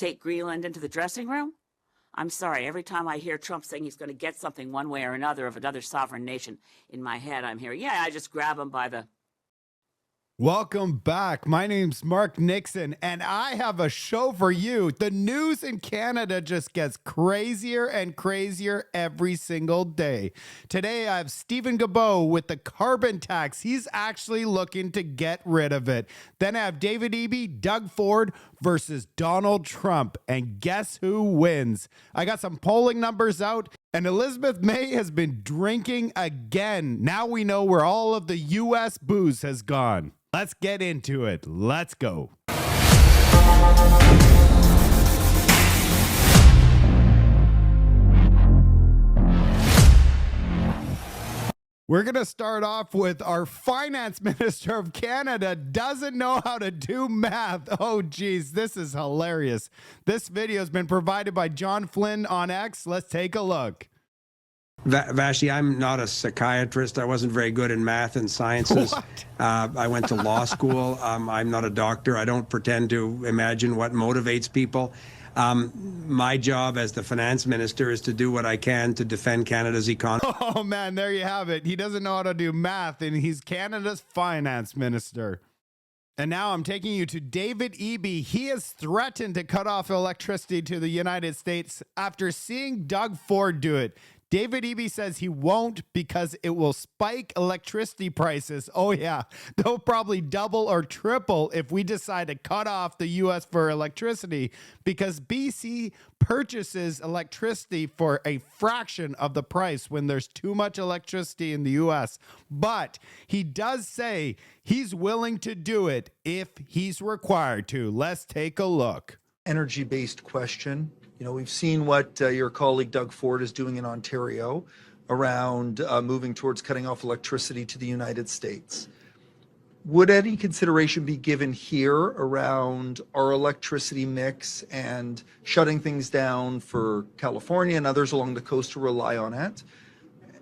take Greenland into the dressing room? I'm sorry, every time I hear Trump saying he's going to get something one way or another of another sovereign nation, in my head I'm hearing, yeah, I just grab him by the... Welcome back. My name's Mark Nixon, and I have a show for you. The news in Canada just gets crazier and crazier every single day. Today, I have Stephen Guilbeault with the carbon tax. He's actually looking to get rid of it. Then I have David Eby, Doug Ford versus Donald Trump. And guess who wins? I got some polling numbers out. And Elizabeth May has been drinking again. Now we know where all of the U.S. booze has gone. Let's get into it. Let's go. We're going to start off with our finance minister of Canada doesn't know how to do math. Oh, geez, this is hilarious. This video has been provided by John Flynn on X. Let's take a look. Vashti, I'm not a psychiatrist. I wasn't very good in math and sciences. I went to law school. I'm not a doctor. I don't pretend to imagine what motivates people. My job as the finance minister is to do what I can to defend Canada's economy. Oh, man, there you have it. He doesn't know how to do math, and he's Canada's finance minister. And now I'm taking you to David Eby. He has threatened to cut off electricity to the United States after seeing Doug Ford do it. David Eby says he won't because it will spike electricity prices. Oh, yeah, they'll probably double or triple if we decide to cut off the U.S. for electricity because BC purchases electricity for a fraction of the price when there's too much electricity in the U.S. But he does say he's willing to do it if he's required to. Let's take a look. Energy-based question. You know, we've seen what your colleague Doug Ford is doing in Ontario around moving towards cutting off electricity to the United States. Would any consideration be given here around our electricity mix and shutting things down for California and others along the coast to rely on it?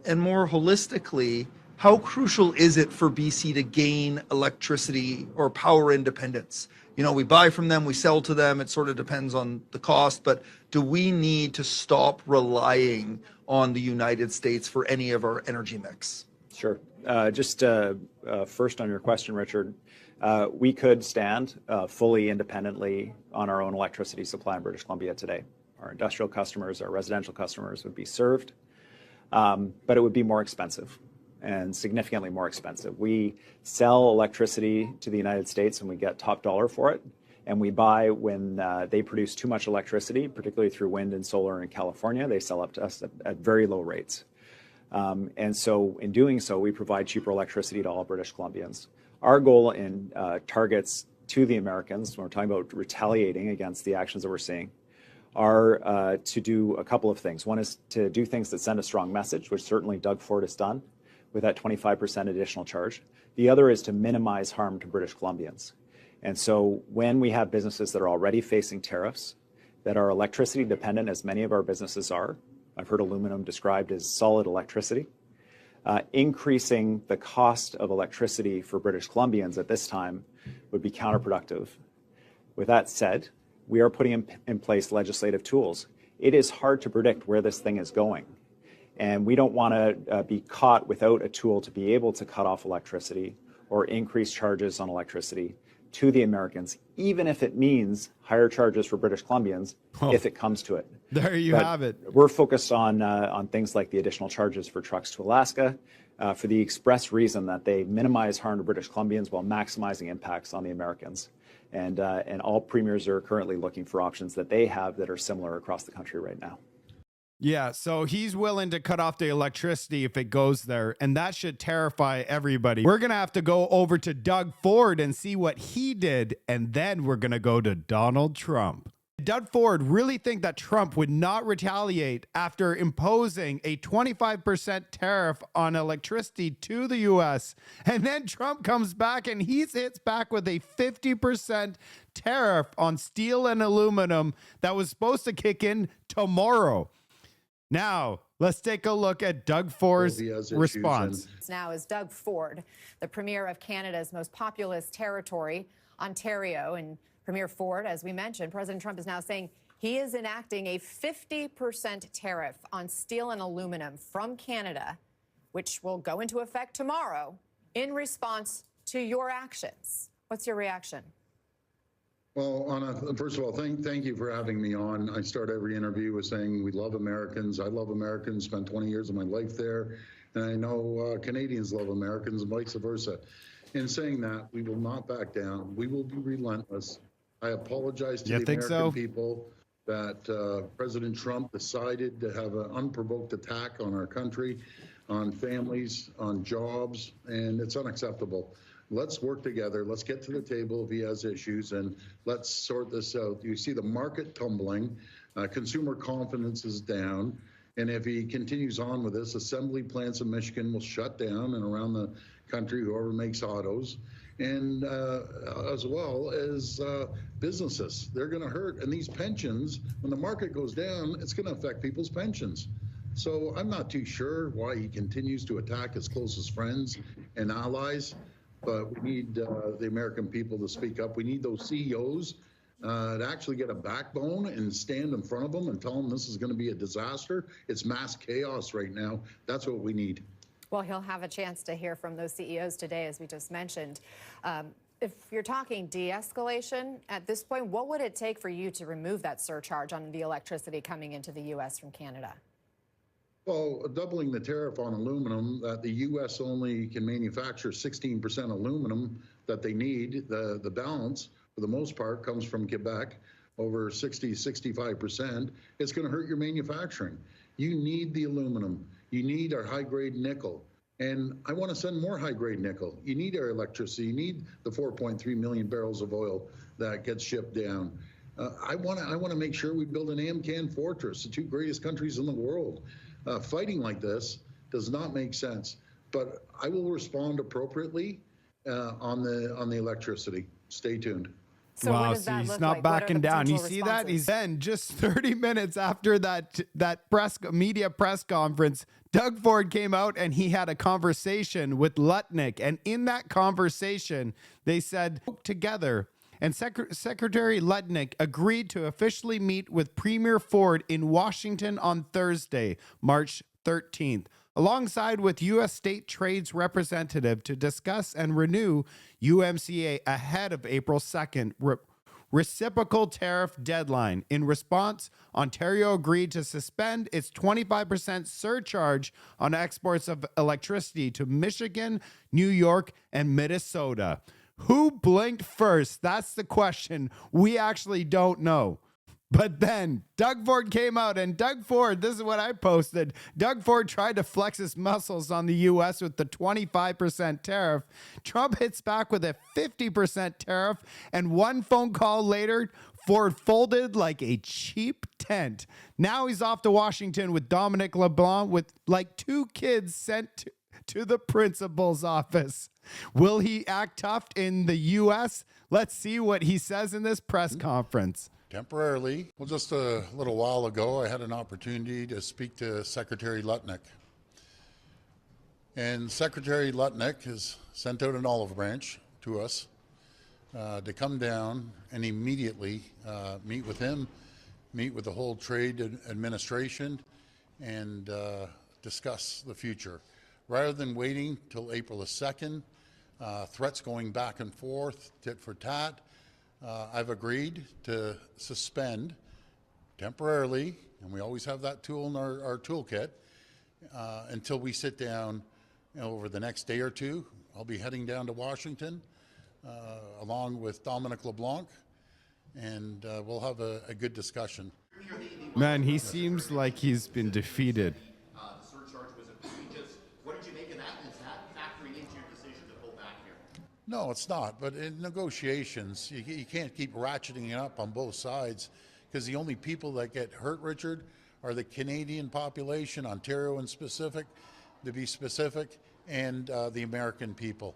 And more holistically, how crucial is it for BC to gain electricity or power independence? You know, we buy from them, we sell to them, it sort of depends on the cost, but do we need to stop relying on the United States for any of our energy mix? Sure. First on your question, Richard, we could stand fully independently on our own electricity supply in British Columbia today. Our industrial customers, our residential customers would be served, but it would be more expensive. And significantly more expensive. We sell electricity to the United States and we get top dollar for it. And we buy when they produce too much electricity, particularly through wind and solar in California, they sell up to us at very low rates. And so in doing so, we provide cheaper electricity to all British Columbians. Our goal in targets to the Americans, when we're talking about retaliating against the actions that we're seeing, are to do a couple of things. One is to do things that send a strong message, which certainly Doug Ford has done, with that 25% additional charge. The other is to minimize harm to British Columbians. And so when we have businesses that are already facing tariffs, that are electricity dependent, as many of our businesses are, I've heard aluminum described as solid electricity, increasing the cost of electricity for British Columbians at this time would be counterproductive. With that said, we are putting in place legislative tools. It is hard to predict where this thing is going. And we don't want to be caught without a tool to be able to cut off electricity or increase charges on electricity to the Americans, even if it means higher charges for British Columbians, if it comes to it. There you have it. We're focused on things like the additional charges for trucks to Alaska for the express reason that they minimize harm to British Columbians while maximizing impacts on the Americans. And all premiers are currently looking for options that they have that are similar across the country right now. Yeah, so he's willing to cut off the electricity if it goes there, and that should terrify everybody. We're going to have to go over to Doug Ford and see what he did, and then we're going to go to Donald Trump. Doug Ford really think that Trump would not retaliate after imposing a 25% tariff on electricity to the U.S. And then Trump comes back and he hits back with a 50% tariff on steel and aluminum that was supposed to kick in tomorrow. Now, let's take a look at Doug Ford's response. Now is Doug Ford, the premier of Canada's most populous territory, Ontario, and Premier Ford, as we mentioned, President Trump is now saying he is enacting a 50% tariff on steel and aluminum from Canada, which will go into effect tomorrow in response to your actions. What's your reaction? Well, first of all, thank you for having me on. I start every interview with saying we love Americans. I love Americans, spent 20 years of my life there. And I know Canadians love Americans and vice versa. In saying that, we will not back down. We will be relentless. I apologize to the American people that President Trump decided to have an unprovoked attack on our country, on families, on jobs, and it's unacceptable. Let's work together. Let's get to the table if he has issues, and let's sort this out. You see the market tumbling, consumer confidence is down, and if he continues on with this, assembly plants in Michigan will shut down and around the country, whoever makes autos, and as well as businesses. They're going to hurt. And these pensions, when the market goes down, it's going to affect people's pensions. So I'm not too sure why he continues to attack his closest friends and allies. But we need the American people to speak up. We need those CEOs to actually get a backbone and stand in front of them and tell them this is going to be a disaster. It's mass chaos right now. That's what we need. Well, he'll have a chance to hear from those CEOs today, as we just mentioned. If you're talking de-escalation at this point, what would it take for you to remove that surcharge on the electricity coming into the U.S. from Canada? Well, doubling the tariff on aluminum, that the U.S. only can manufacture 16% aluminum that they need. The balance, for the most part, comes from Quebec, over 60, 65%. It's going to hurt your manufacturing. You need the aluminum. You need our high-grade nickel. And I want to send more high-grade nickel. You need our electricity. You need the 4.3 million barrels of oil that gets shipped down. I want to make sure we build an AMCAN fortress, the two greatest countries in the world. Fighting like this does not make sense, but I will respond appropriately on the electricity. Stay tuned. So wow, what does so that he's look not like? What are backing the down. You potential see that? responses? He's then just 30 minutes after that media press conference, Doug Ford came out and he had a conversation with Lutnick. And in that conversation, they said together. And Secretary Lutnick agreed to officially meet with Premier Ford in Washington on Thursday, March 13th, alongside with U.S. State Trade's representative to discuss and renew UMCA ahead of April 2nd reciprocal tariff deadline. In response, Ontario agreed to suspend its 25% surcharge on exports of electricity to Michigan, New York, and Minnesota. Who blinked first? That's the question. We actually don't know. But then Doug Ford came out, and Doug Ford, this is what I posted. Doug Ford tried to flex his muscles on the U.S. with the 25% tariff. Trump hits back with a 50% tariff, and one phone call later, Ford folded like a cheap tent. Now he's off to Washington with Dominic LeBlanc with like two kids sent to the principal's office. Will he act tough in the U.S.? Let's see what he says in this press conference. Temporarily. Well, just a little while ago, I had an opportunity to speak to Secretary Lutnick. And Secretary Lutnick has sent out an olive branch to us to come down and immediately meet with him, meet with the whole trade administration, and discuss the future. Rather than waiting till April the 2nd, threats going back and forth, tit for tat, I've agreed to suspend temporarily, and we always have that tool in our toolkit, until we sit down over the next day or two. I'll be heading down to Washington along with Dominic LeBlanc, and we'll have a good discussion. Man, he seems like he's been defeated. The surcharge was egregious. What did you make of that? Is that factoring into your decision to pull back here? No, it's not. But in negotiations, you can't keep ratcheting it up on both sides, because the only people that get hurt, Richard, are the Canadian population, Ontario in specific, to be specific, and the American people.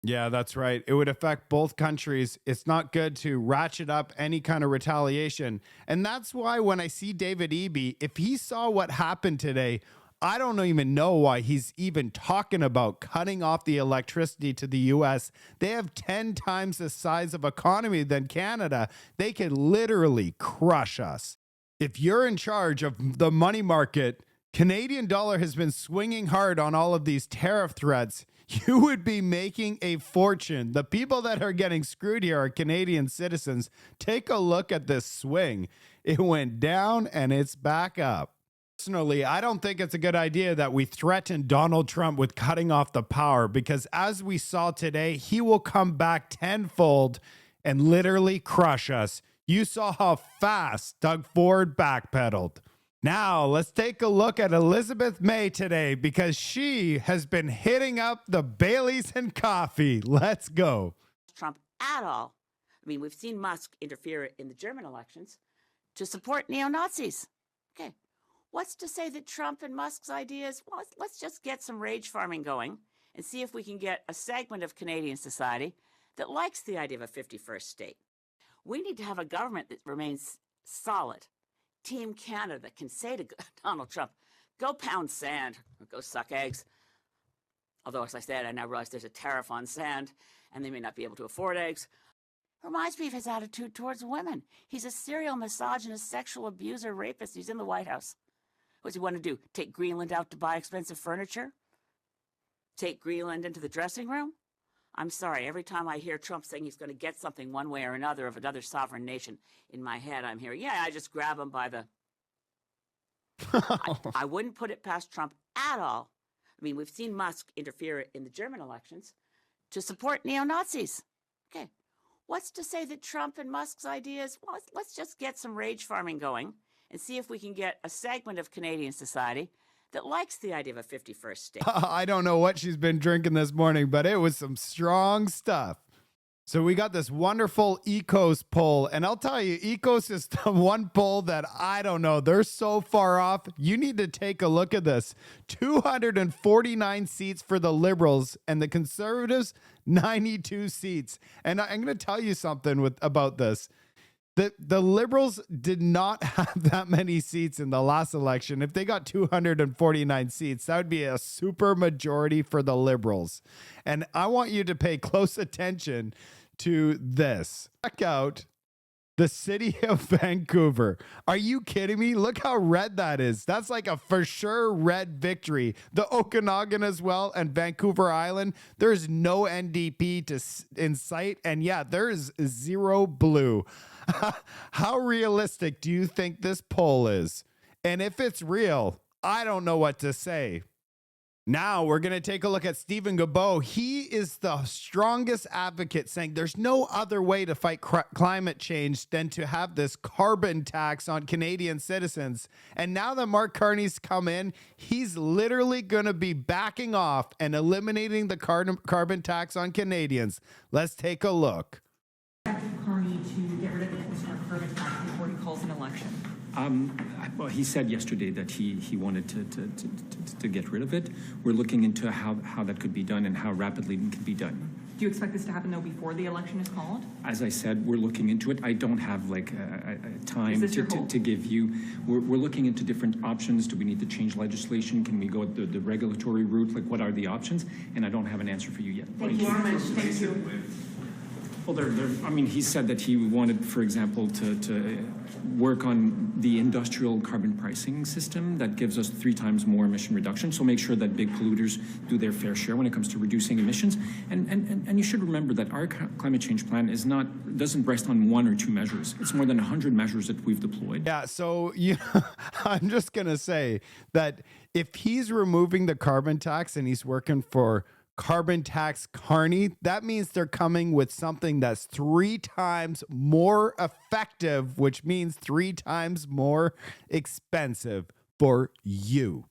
Yeah, that's right. It would affect both countries. It's not good to ratchet up any kind of retaliation. And that's why when I see David Eby, if he saw what happened today, I don't even know why he's even talking about cutting off the electricity to the U.S. They have 10 times the size of economy than Canada. They could literally crush us. If you're in charge of the money market, Canadian dollar has been swinging hard on all of these tariff threats. You would be making a fortune. The people that are getting screwed here are Canadian citizens. Take a look at this swing. It went down and it's back up. Personally, I don't think it's a good idea that we threaten Donald Trump with cutting off the power, because as we saw today, he will come back tenfold and literally crush us. You saw how fast Doug Ford backpedaled. Now, let's take a look at Elizabeth May today, because she has been hitting up the Baileys and coffee. Let's go. Trump at all. I mean, we've seen Musk interfere in the German elections to support neo-Nazis. Okay. What's to say that Trump and Musk's ideas, well, let's just get some rage farming going and see if we can get a segment of Canadian society that likes the idea of a 51st state. We need to have a government that remains solid. Team Canada that can say to Donald Trump, go pound sand or go suck eggs. Although, as I said, I now realize there's a tariff on sand and they may not be able to afford eggs. Reminds me of his attitude towards women. He's a serial misogynist, sexual abuser, rapist. He's in the White House. What does he want to do? Take Greenland out to buy expensive furniture? Take Greenland into the dressing room? I'm sorry, every time I hear Trump saying he's going to get something one way or another of another sovereign nation, in my head I'm hearing, yeah, I just grab him by the... I wouldn't put it past Trump at all. I mean, we've seen Musk interfere in the German elections to support neo-Nazis. Okay. What's to say that Trump and Musk's ideas, well, let's just get some rage farming going and see if we can get a segment of Canadian society that likes the idea of a 51st state. I don't know what she's been drinking this morning, but it was some strong stuff. So we got this wonderful Ecos poll, and I'll tell you, Ecos is the one poll that I don't know. They're so far off. You need to take a look at this. 249 seats for the Liberals, and the Conservatives, 92 seats. And I'm going to tell you something about this. The Liberals did not have that many seats in the last election. If they got 249 seats, that would be a super majority for the Liberals. And I want you to pay close attention to this. Check out the city of Vancouver. Are you kidding me? Look how red that is. That's like a for sure red victory. The Okanagan as well and Vancouver Island, there's no NDP in sight. And yeah, there is zero blue. How realistic do you think this poll is? And if it's real, I don't know what to say. Now we're going to take a look at Stephen Guilbeault. He is the strongest advocate, saying there's no other way to fight climate change than to have this carbon tax on Canadian citizens. And now that Mark Carney's come in, he's literally going to be backing off and eliminating the carbon tax on Canadians. Let's take a look. Carney to get rid of the carbon tax before he calls an election? Well, he said yesterday that he wanted to get rid of it. We're looking into how that could be done and how rapidly it can be done. Do you expect this to happen, though, before the election is called? As I said, we're looking into it. I don't have like a time to give you. We're looking into different options. Do we need to change legislation? Can we go the regulatory route? Like, what are the options? And I don't have an answer for you yet. Thank you very much. Thank you. Well, I mean, he said that he wanted, for example, to work on the industrial carbon pricing system that gives us 3 times more emission reduction. So make sure that big polluters do their fair share when it comes to reducing emissions. And you should remember that our climate change plan doesn't rest on 1 or 2 measures. It's more than 100 measures that we've deployed. Yeah, so I'm just going to say that if he's removing the carbon tax and he's working for carbon tax Carney, that means they're coming with something that's 3 times more effective, which means 3 times more expensive for you.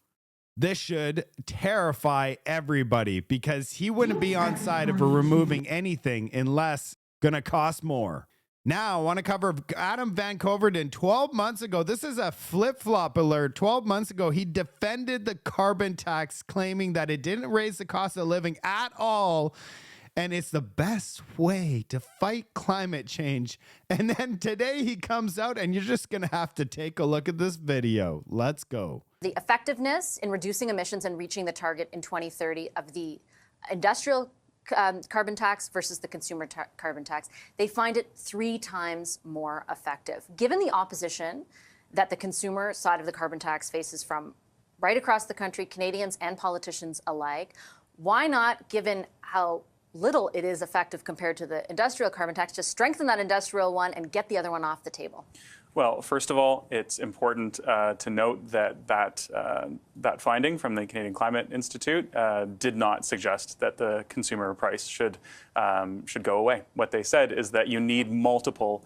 This should terrify everybody, because he wouldn't be on side of removing anything unless gonna cost more. Now, I want to cover Adam Van Koverden. 12 months ago, this is a flip-flop alert. 12 months ago, he defended the carbon tax, claiming that it didn't raise the cost of living at all. and it's the best way to fight climate change. And then today he comes out, and you're just going to have to take a look at this video. Let's go. The effectiveness in reducing emissions and reaching the target in 2030 of the industrial carbon tax versus the consumer carbon tax, they find it 3 times more effective. Given the opposition that the consumer side of the carbon tax faces from right across the country, Canadians and politicians alike, why not, given how little it is effective compared to the industrial carbon tax, just strengthen that industrial one and get the other one off the table? Well, first of all, it's important to note that finding from the Canadian Climate Institute did not suggest that the consumer price should go away. What they said is that you need multiple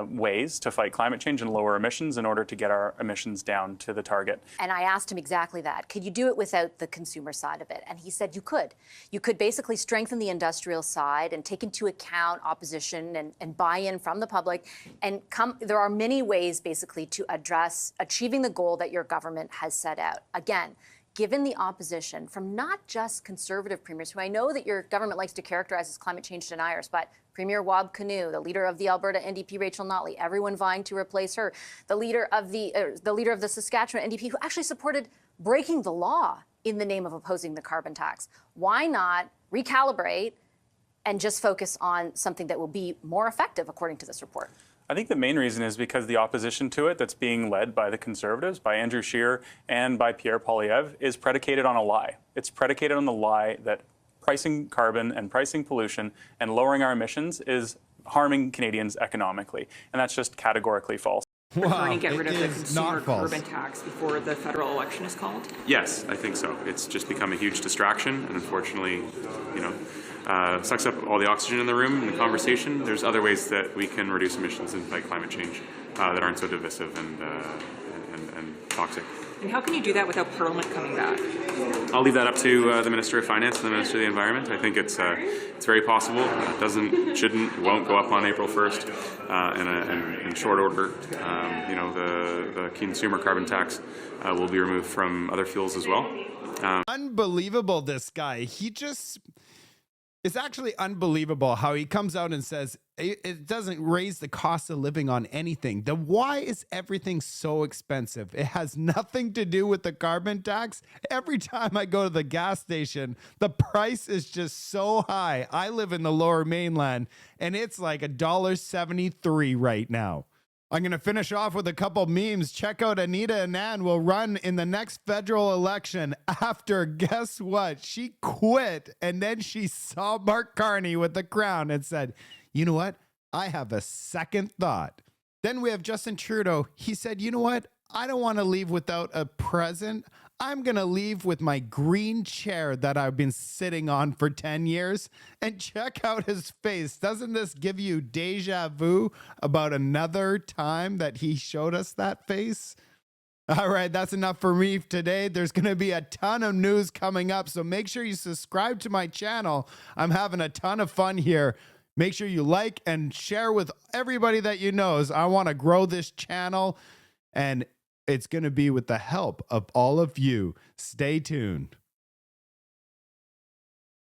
ways to fight climate change and lower emissions in order to get our emissions down to the target. And I asked him exactly that. Could you do it without the consumer side of it? And he said you could. You could basically strengthen the industrial side and take into account opposition and buy-in from the public. And there are many ways basically to address achieving the goal that your government has set out. Again, given the opposition from not just conservative premiers, who I know that your government likes to characterize as climate change deniers, but Premier Wab Kinew, the leader of the Alberta NDP, Rachel Notley, everyone vying to replace her, the leader of the Saskatchewan NDP, who actually supported breaking the law in the name of opposing the carbon tax. Why not recalibrate and just focus on something that will be more effective, according to this report? I think the main reason is because the opposition to it that's being led by the Conservatives, by Andrew Scheer and by Pierre Poilievre, is predicated on a lie. It's predicated on the lie that pricing carbon and pricing pollution and lowering our emissions is harming Canadians economically. And that's just categorically false. We're going to get rid of the consumer carbon tax before the federal election is called? Yes, I think so. It's just become a huge distraction, and unfortunately, sucks up all the oxygen in the room and the conversation. There's other ways that we can reduce emissions and fight climate change that aren't so divisive and toxic. And how can you do that without Parliament coming back? I'll leave that up to the Minister of Finance and the Minister of the Environment. I think it's very possible. It shouldn't, won't go up on April 1st in short order. The consumer carbon tax will be removed from other fuels as well. Unbelievable, this guy. It's actually unbelievable how he comes out and says it doesn't raise the cost of living on anything. Then why is everything so expensive? It has nothing to do with the carbon tax. Every time I go to the gas station, the price is just so high. I live in the Lower Mainland, and it's like $1.73 right now. I'm going to finish off with a couple memes. Check out Anita Anand will run in the next federal election after, guess what? She quit, and then she saw Mark Carney with the crown and said, you know what? I have a second thought. Then we have Justin Trudeau. He said, you know what? I don't want to leave without a present. I'm going to leave with my green chair that I've been sitting on for 10 years. And check out his face. Doesn't this give you deja vu about another time that he showed us that face? All right, that's enough for me today. There's going to be a ton of news coming up, so make sure you subscribe to my channel. I'm having a ton of fun here. Make sure you like and share with everybody that you know. I want to grow this channel, and it's going to be with the help of all of you. Stay tuned.